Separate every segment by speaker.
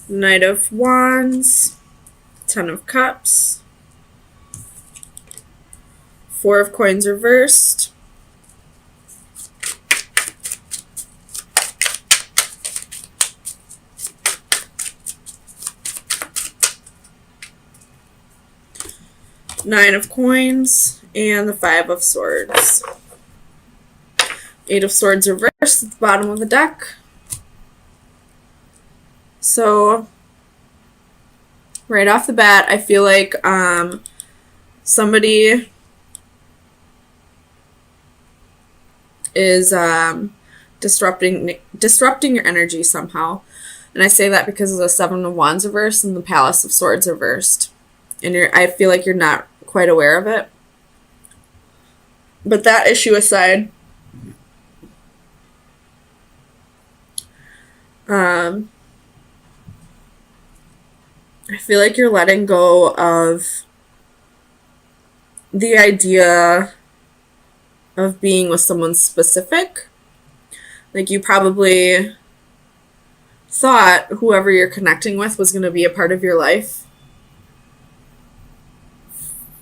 Speaker 1: Knight of Wands, Ten of Cups, Four of Coins reversed, Nine of Coins, and the Five of Swords. Eight of Swords reversed at the bottom of the deck. So, right off the bat, I feel like somebody is disrupting your energy somehow. And I say that because of the Seven of Wands reversed and the Palace of Swords reversed. And I feel like you're not quite aware of it. But that issue aside, I feel like you're letting go of the idea of being with someone specific. Like, you probably thought whoever you're connecting with was going to be a part of your life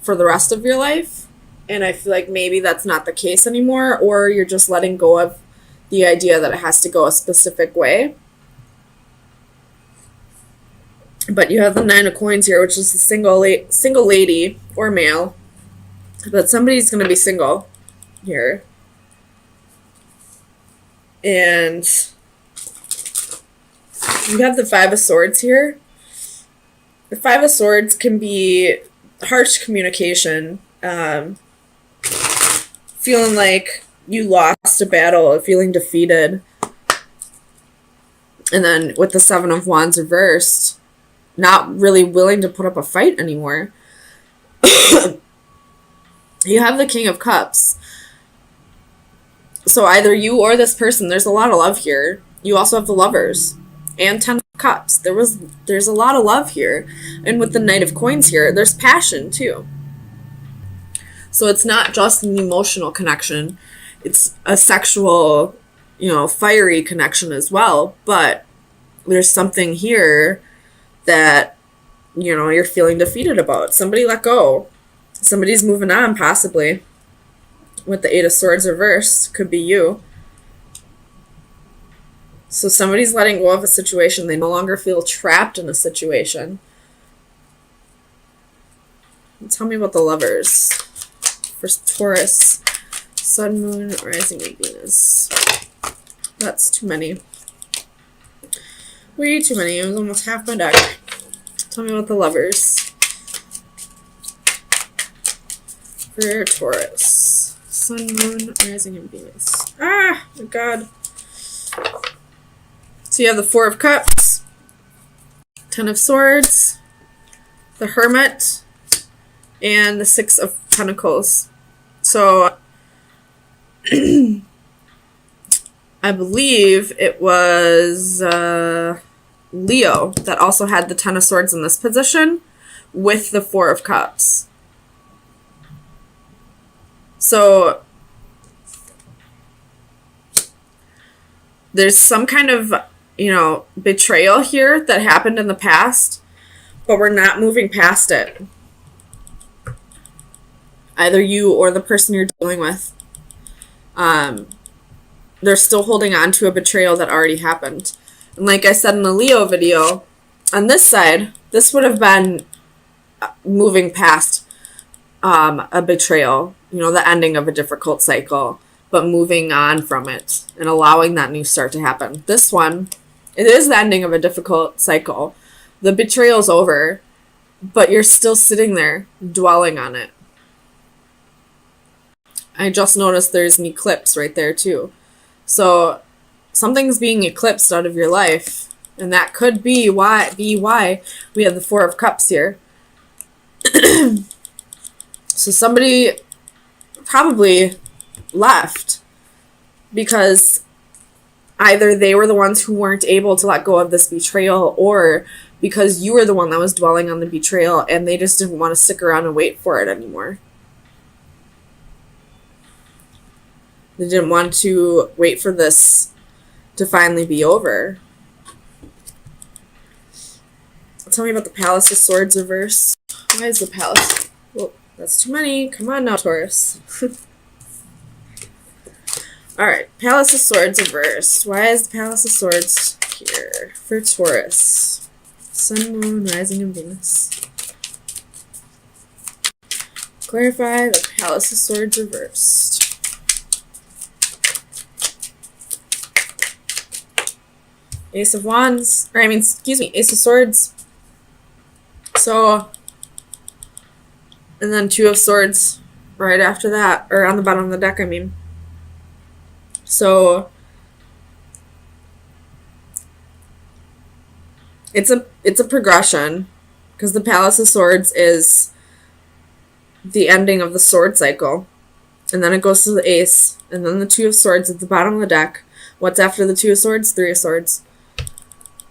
Speaker 1: for the rest of your life. And I feel like maybe that's not the case anymore, or you're just letting go of the idea that it has to go a specific way. But you have the Nine of Coins here, which is a single lady or male. But somebody's going to be single here. And you have the Five of Swords here. The Five of Swords can be harsh communication, feeling like you lost a battle, feeling defeated. And then with the Seven of Wands reversed, not really willing to put up a fight anymore. You have the King of Cups. So either you or this person, there's a lot of love here. You also have the Lovers and Ten of Cups. There's a lot of love here. And with the Knight of Coins here, there's passion too. So it's not just an emotional connection. It's a sexual, fiery connection as well. But there's something here that, you're feeling defeated about. Somebody let go. Somebody's moving on, possibly. With the Eight of Swords reversed, could be you. So somebody's letting go of a situation. They no longer feel trapped in a situation. Tell me about the Lovers. For Taurus, Sun, Moon, Rising, and Venus. That's too many. Way too many. It was almost half my deck. Tell me about the Lovers. For Taurus, Sun, Moon, Rising, and Venus. Ah, my God. So you have the Four of Cups, Ten of Swords, the Hermit, and the Six of Pentacles. So I believe it was Leo that also had the Ten of Swords in this position with the Four of Cups. So there's some kind of, betrayal here that happened in the past, but we're not moving past it. Either you or the person you're dealing with. They're still holding on to a betrayal that already happened. And like I said in the Leo video, on this side, this would have been moving past a betrayal, the ending of a difficult cycle, but moving on from it and allowing that new start to happen. This one, it is the ending of a difficult cycle. The betrayal's over, but you're still sitting there dwelling on it. I just noticed there's an eclipse right there too. So something's being eclipsed out of your life, and that could be why we have the Four of Cups here. So somebody probably left because either they were the ones who weren't able to let go of this betrayal, or because you were the one that was dwelling on the betrayal and they just didn't want to stick around and wait for it anymore. They didn't want to wait for this to finally be over. Tell me about the Palace of Swords reversed. Why is the Palace? Well, that's too many. Come on now, Taurus. Alright, Palace of Swords reversed. Why is the Palace of Swords here for Taurus? Sun, Moon, Rising, and Venus. Clarify the Palace of Swords reversed. Ace of Wands, or I mean, excuse me, Ace of Swords. So, and then Two of Swords right after that, or on the bottom of the deck, I mean. So, it's a progression, because the Palace of Swords is the ending of the sword cycle, and then it goes to the Ace, and then the Two of Swords at the bottom of the deck. What's after the Two of Swords? Three of Swords.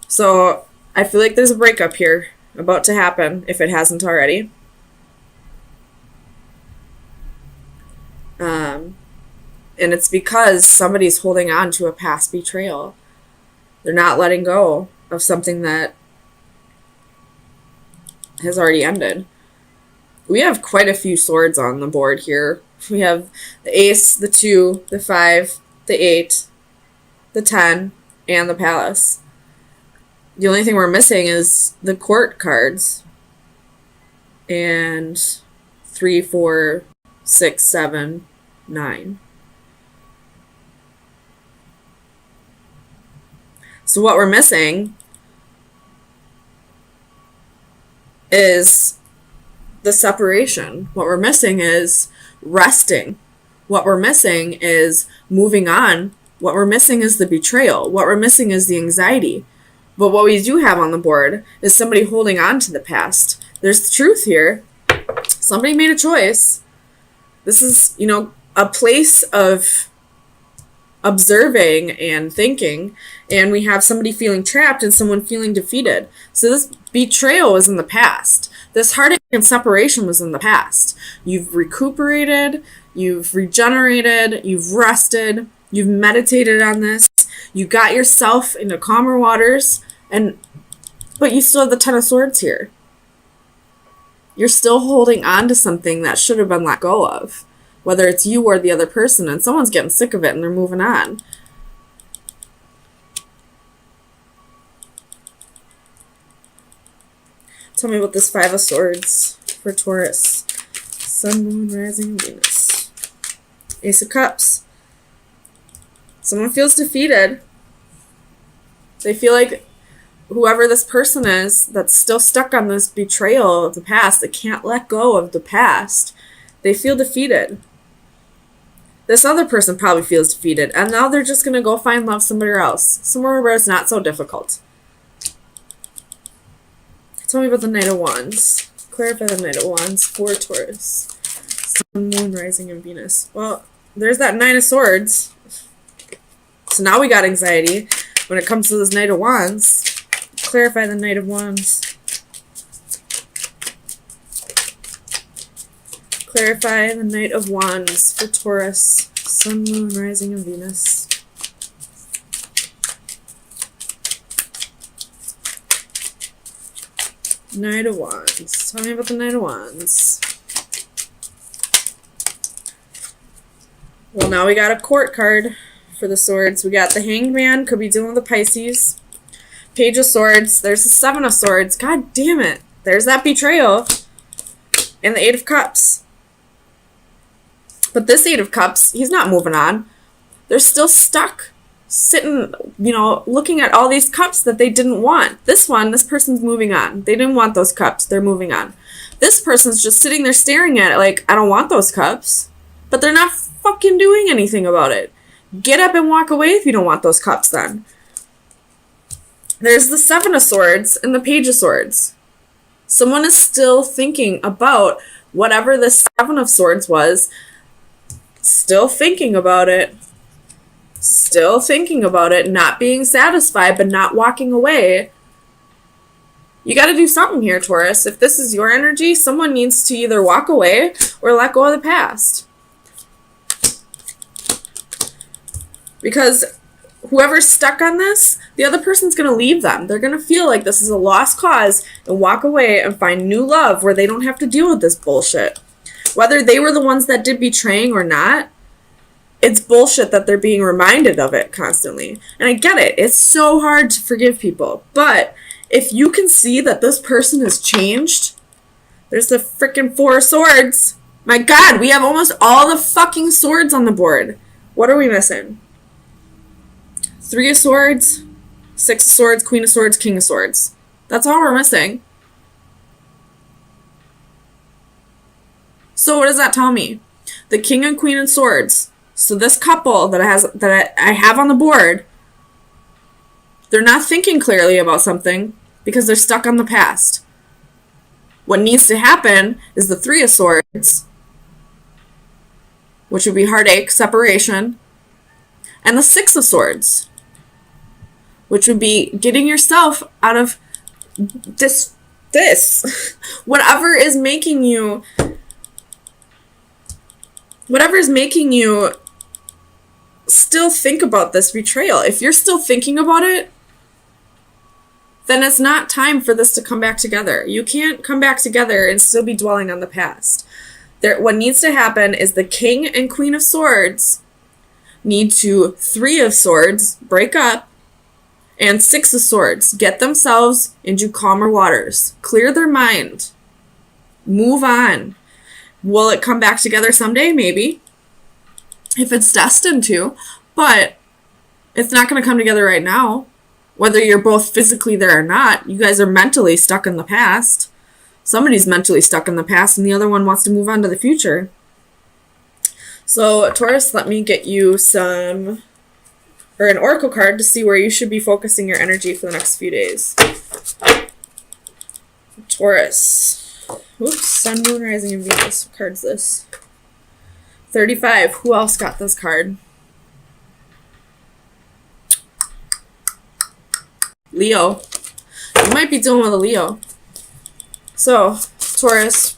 Speaker 1: So, I feel like there's a breakup here about to happen, if it hasn't already. And it's because somebody's holding on to a past betrayal. They're not letting go of something that has already ended. We have quite a few swords on the board here. We have the Ace, the 2, the 5, the 8, the 10, and the Palace. The only thing we're missing is the Court cards. And 3, 4, 6, 7, 9. So what we're missing is the separation. What we're missing is resting. What we're missing is moving on. What we're missing is the betrayal. What we're missing is the anxiety. But what we do have on the board is somebody holding on to the past. There's the truth here. Somebody made a choice. This is, a place of observing and thinking, and we have somebody feeling trapped and someone feeling defeated. So this betrayal was in the past. This heartache and separation was in the past. You've recuperated, you've regenerated, you've rested, you've meditated on this, you got yourself into calmer waters, but you still have the Ten of Swords here. You're still holding on to something that should have been let go of. Whether it's you or the other person, and someone's getting sick of it and they're moving on. Tell me about this Five of Swords for Taurus. Sun, Moon, Rising, Venus. Ace of Cups. Someone feels defeated. They feel like whoever this person is that's still stuck on this betrayal of the past, that can't let go of the past, they feel defeated. This other person probably feels defeated, and now they're just going to go find love somewhere else. Somewhere where it's not so difficult. Tell me about the Knight of Wands. Clarify the Knight of Wands for Taurus. Sun, Moon, Rising, and Venus. Well, there's that Nine of Swords. So now we got anxiety when it comes to this Knight of Wands. Clarify the Knight of Wands. Clarify the Knight of Wands for Taurus. Sun, Moon, Rising, and Venus. Knight of Wands. Tell me about the Knight of Wands. Well, now we got a Court card for the Swords. We got the Hanged Man. Could be dealing with the Pisces. Page of Swords. There's the Seven of Swords. God damn it. There's that betrayal. And the Eight of Cups. But this Eight of Cups, he's not moving on. They're still stuck, sitting, looking at all these cups that they didn't want. This person's moving on. They didn't want those cups. They're moving on. This person's just sitting there staring at it like, I don't want those cups. But they're not fucking doing anything about it. Get up and walk away if you don't want those cups then. There's the Seven of Swords and the Page of Swords. Someone is still thinking about whatever the Seven of Swords was. Still thinking about it. Still thinking about it. Not being satisfied, but not walking away. You got to do something here, Taurus. If this is your energy, someone needs to either walk away or let go of the past. Because whoever's stuck on this, the other person's going to leave them. They're going to feel like this is a lost cause and walk away and find new love where they don't have to deal with this bullshit. Whether they were the ones that did betraying or not, it's bullshit that they're being reminded of it constantly. And I get it. It's so hard to forgive people. But if you can see that this person has changed, there's the freaking 4 of Swords. My God, we have almost all the fucking swords on the board. What are we missing? 3 of Swords, 6 of Swords, Queen of Swords, King of Swords. That's all we're missing. So what does that tell me? The King and Queen of Swords. So this couple that I have on the board, they're not thinking clearly about something because they're stuck on the past. What needs to happen is the 3 of Swords, which would be heartache, separation, and the 6 of Swords, which would be getting yourself out of this. Whatever is making you still think about this betrayal. If you're still thinking about it, then it's not time for this to come back together. You can't come back together and still be dwelling on the past. What needs to happen is the King and Queen of Swords need to 3 of Swords break up, and 6 of Swords get themselves into calmer waters, clear their mind, move on. Will it come back together someday? Maybe, if it's destined to, but it's not going to come together right now. Whether you're both physically there or not, you guys are mentally stuck in the past. Somebody's mentally stuck in the past and the other one wants to move on to the future. So, Taurus, let me get you an oracle card to see where you should be focusing your energy for the next few days. Taurus. Oops, Sun, Moon, Rising, and Venus. What card's this? 35. Who else got this card? Leo. You might be dealing with a Leo. So, Taurus,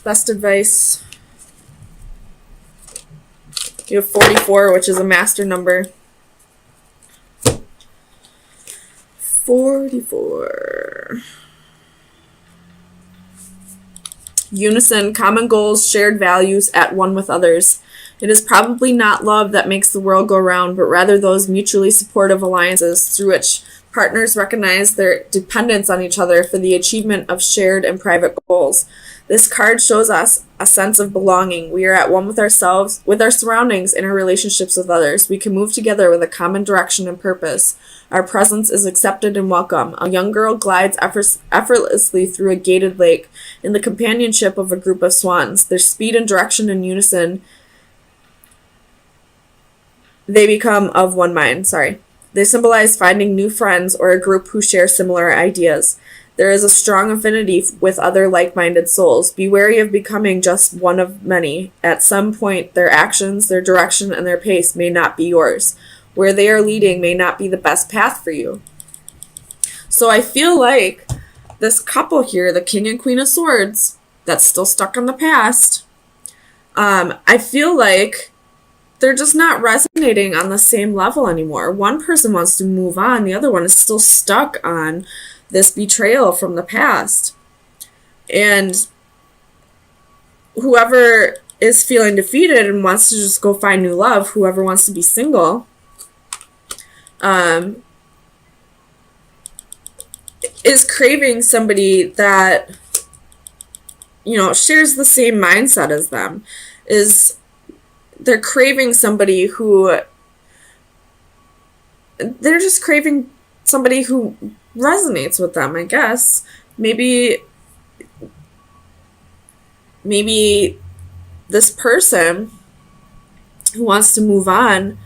Speaker 1: best advice. You have 44, which is a master number. 44. Unison, common goals, shared values, at one with others. It is probably not love that makes the world go round, but rather those mutually supportive alliances through which partners recognize their dependence on each other for the achievement of shared and private goals. This card shows us a sense of belonging. We are at one with ourselves, with our surroundings, and our relationships with others. We can move together with a common direction and purpose. Our presence is accepted and welcome. A young girl glides effortlessly through a gated lake in the companionship of a group of swans. Their speed and direction in unison, they become of one mind. They symbolize finding new friends or a group who share similar ideas. There is a strong affinity with other like-minded souls. Be wary of becoming just one of many. At some point, their actions, their direction, and their pace may not be yours. Where they are leading may not be the best path for you. So I feel like this couple here, the King and Queen of Swords, that's still stuck in the past, I feel like they're just not resonating on the same level anymore. One person wants to move on. The other one is still stuck on this betrayal from the past. And whoever is feeling defeated and wants to just go find new love, whoever wants to be single, is craving somebody that, shares the same mindset as them. They're craving somebody who, they're just craving somebody who resonates with them, I guess. Maybe this person who wants to move on,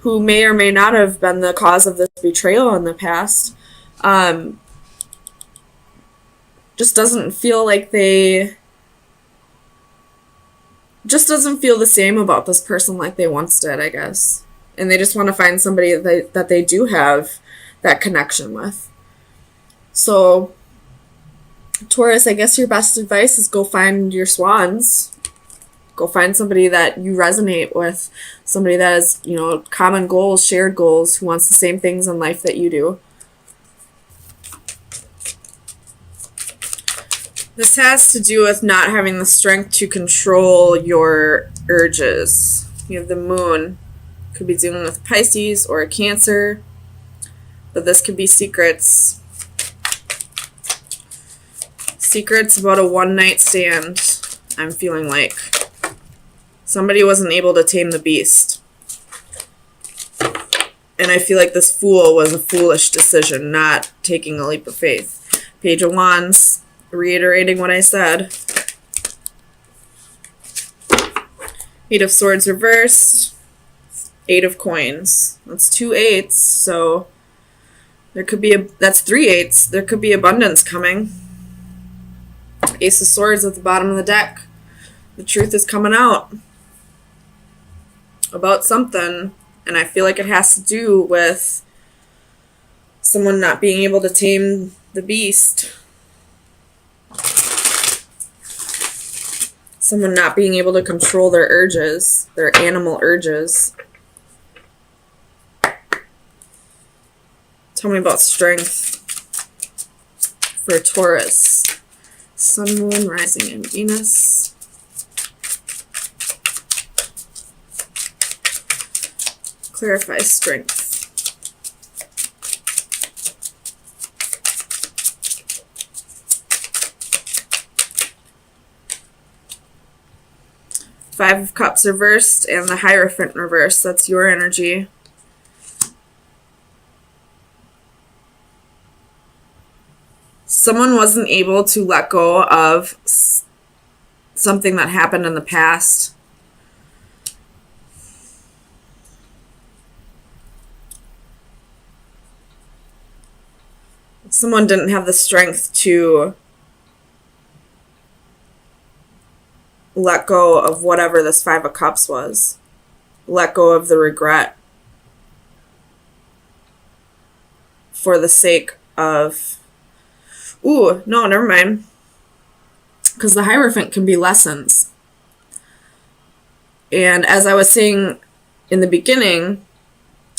Speaker 1: who may or may not have been the cause of this betrayal in the past, just doesn't feel the same about this person like they once did, I guess. And they just want to find somebody that they do have that connection with. So, Taurus, I guess your best advice is go find your swans. Go find somebody that you resonate with, somebody that has, you know, common goals, shared goals, who wants the same things in life that you do. This has to do with not having the strength to control your urges. You have the moon. Could be dealing with Pisces or a Cancer, but this could be secrets. Secrets about a one-night stand, I'm feeling like. Somebody wasn't able to tame the beast. And I feel like this Fool was a foolish decision, not taking a leap of faith. Page of Wands, reiterating what I said. Eight of Swords reversed. Eight of Coins. That's 2 8s, so there could be that's 3 8s. There could be abundance coming. Ace of Swords at the bottom of the deck. The truth is coming out about something, and I feel like it has to do with someone not being able to tame the beast. Someone not being able to control their urges, their animal urges. Tell me about strength for Taurus. Sun, Moon, Rising, and Venus. Clarify strength. Five of Cups reversed and the Hierophant reversed. That's your energy. Someone wasn't able to let go of something that happened in the past. Someone didn't have the strength to let go of whatever this Five of Cups was. Let go of the regret for the sake of... Ooh, no, never mind. Because the Hierophant can be lessons. And as I was saying in the beginning,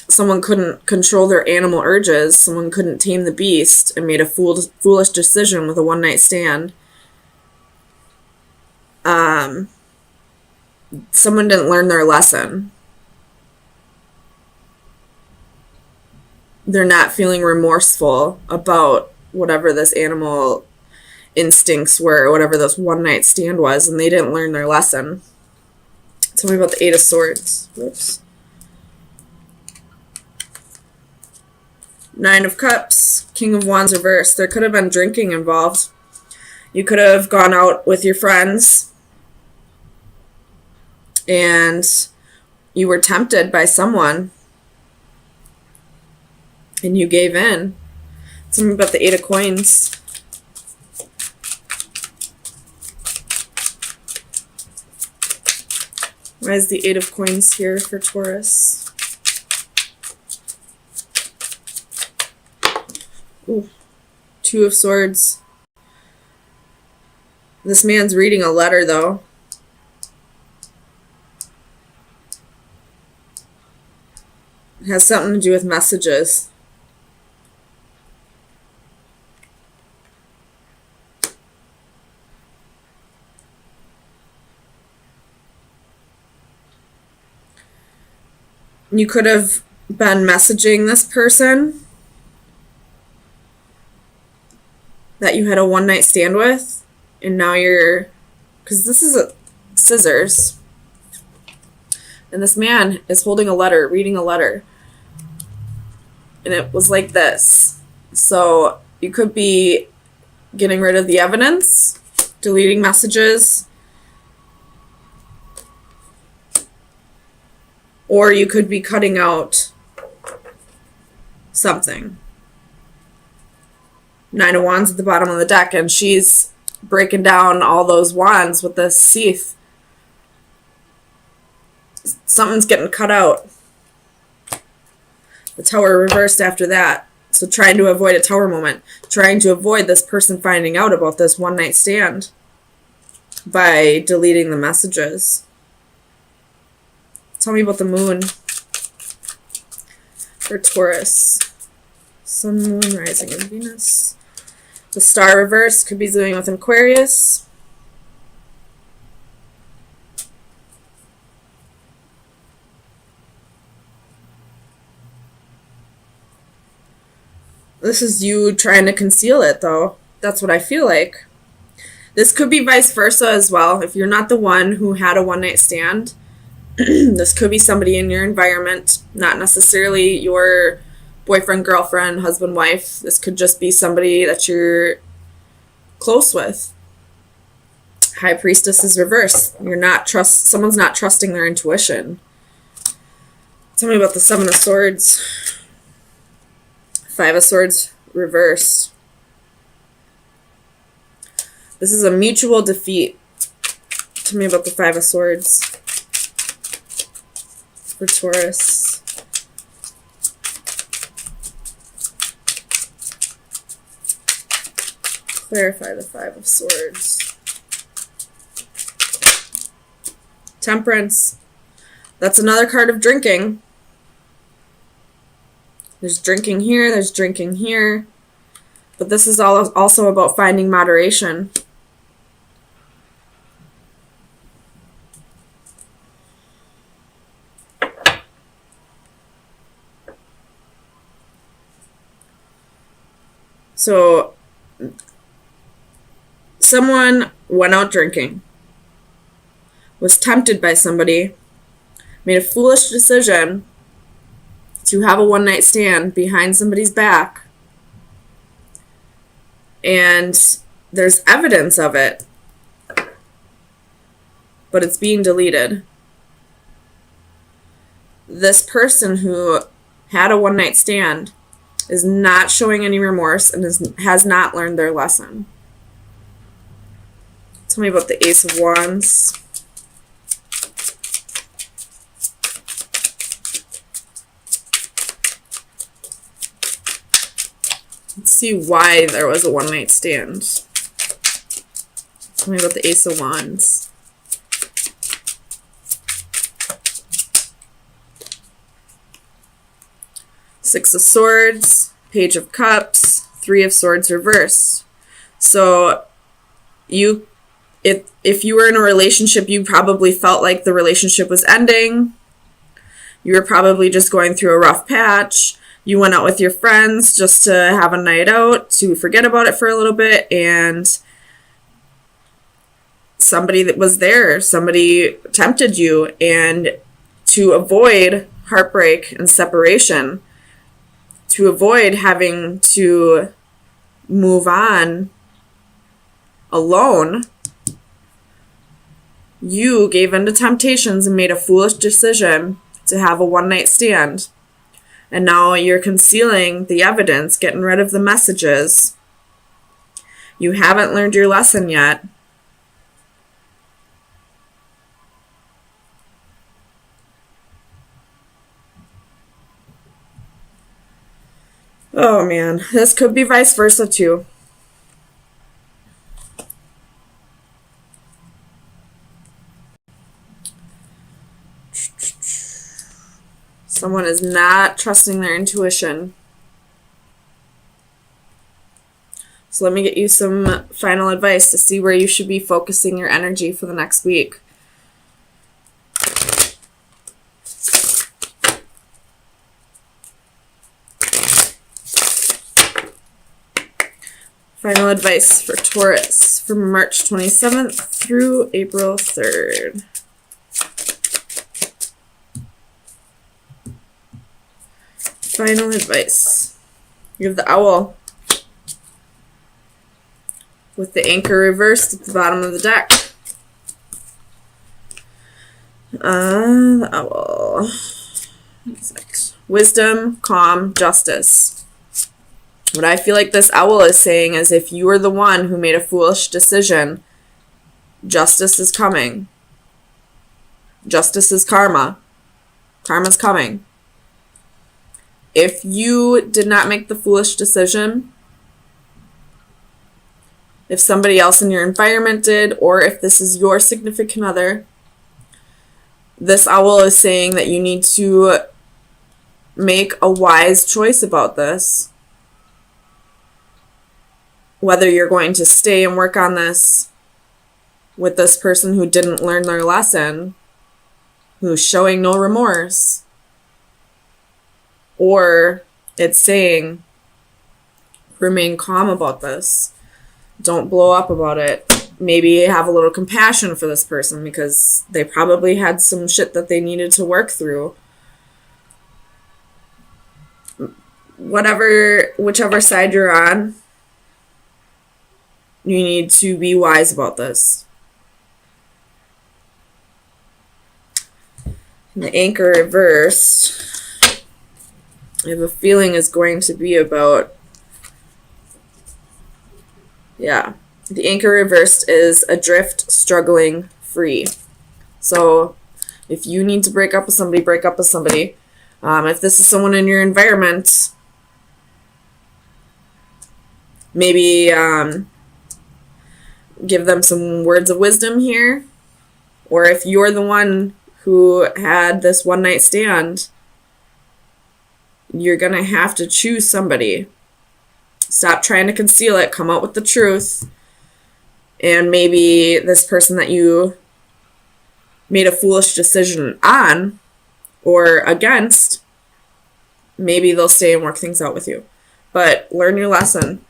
Speaker 1: someone couldn't control their animal urges. Someone couldn't tame the beast and made a foolish decision with a one-night stand. Someone didn't learn their lesson. They're not feeling remorseful about whatever this animal instincts were, or whatever this one-night stand was, and they didn't learn their lesson. Tell me about the Eight of Swords. Whoops. Nine of Cups, King of Wands reversed. There could have been drinking involved. You could have gone out with your friends and you were tempted by someone and you gave in. Tell me about the Eight of Coins. Why is the Eight of Coins here for Taurus? Ooh. Two of Swords. This man's reading a letter, though. It has something to do with messages. You could have been messaging this person that you had a one-night stand with, and now you're... Because this is a scissors. And this man is holding a letter, reading a letter. And it was like this. So you could be getting rid of the evidence, deleting messages, or you could be cutting out something. Nine of Wands at the bottom of the deck, and she's breaking down all those wands with this sheath. Something's getting cut out. The Tower reversed after that. So trying to avoid a Tower moment. Trying to avoid this person finding out about this one-night stand by deleting the messages. Tell me about the moon for Taurus. Sun, moon, rising, and Venus. The star reverse could be dealing with Aquarius. This is you trying to conceal it, though. That's what I feel like. This could be vice versa as well. If you're not the one who had a one-night stand, this could be somebody in your environment, not necessarily your boyfriend, girlfriend, husband, wife. This could just be somebody that you're close with. High Priestess is reversed. Someone's not trusting their intuition. Tell me about the Seven of Swords. Five of Swords reversed. This is a mutual defeat. Tell me about the Five of Swords for Taurus. Clarify the Five of Swords. Temperance. That's another card of drinking. There's drinking here, there's drinking here. But this is also about finding moderation. So, someone went out drinking, was tempted by somebody, made a foolish decision to have a one-night stand behind somebody's back, and there's evidence of it, but it's being deleted. This person who had a one-night stand is not showing any remorse and has not learned their lesson. Tell me about the Ace of Wands. Let's see why there was a one-night stand. Tell me about the Ace of Wands. Six of Swords, Page of Cups, Three of Swords reversed. So if you were in a relationship, you probably felt like the relationship was ending. You were probably just going through a rough patch. You went out with your friends just to have a night out, to forget about it for a little bit, and somebody that was there, somebody tempted you, and to avoid heartbreak and separation, to avoid having to move on alone, you gave in to temptations and made a foolish decision to have a one-night stand. And now you're concealing the evidence, getting rid of the messages. You haven't learned your lesson yet. Oh man, this could be vice versa too. Someone is not trusting their intuition. So let me get you some final advice to see where you should be focusing your energy for the next week. Final advice for Taurus from March 27th through April 3rd. Final advice. You have the owl with the anchor reversed at the bottom of the deck. The owl. What is it? Wisdom, calm, justice. What I feel like this owl is saying is if you are the one who made a foolish decision, justice is coming. Justice is karma. Karma's coming. If you did not make the foolish decision, if somebody else in your environment did, or if this is your significant other, This owl is saying that you need to make a wise choice about this. Whether you're going to stay and work on this with this person who didn't learn their lesson, who's showing no remorse, or it's saying, remain calm about this. Don't blow up about it. Maybe have a little compassion for this person because they probably had some shit that they needed to work through. Whichever side you're on, you need to be wise about this. And the Anchor reversed, I have a feeling is going to be about, the Anchor reversed is adrift, struggling, free. So if you need to break up with somebody, break up with somebody. If this is someone in your environment, maybe give them some words of wisdom here. Or if you're the one who had this one night stand, you're going to have to choose somebody. Stop trying to conceal it. Come out with the truth. And maybe this person that you made a foolish decision on or against, maybe they'll stay and work things out with you. But learn your lesson.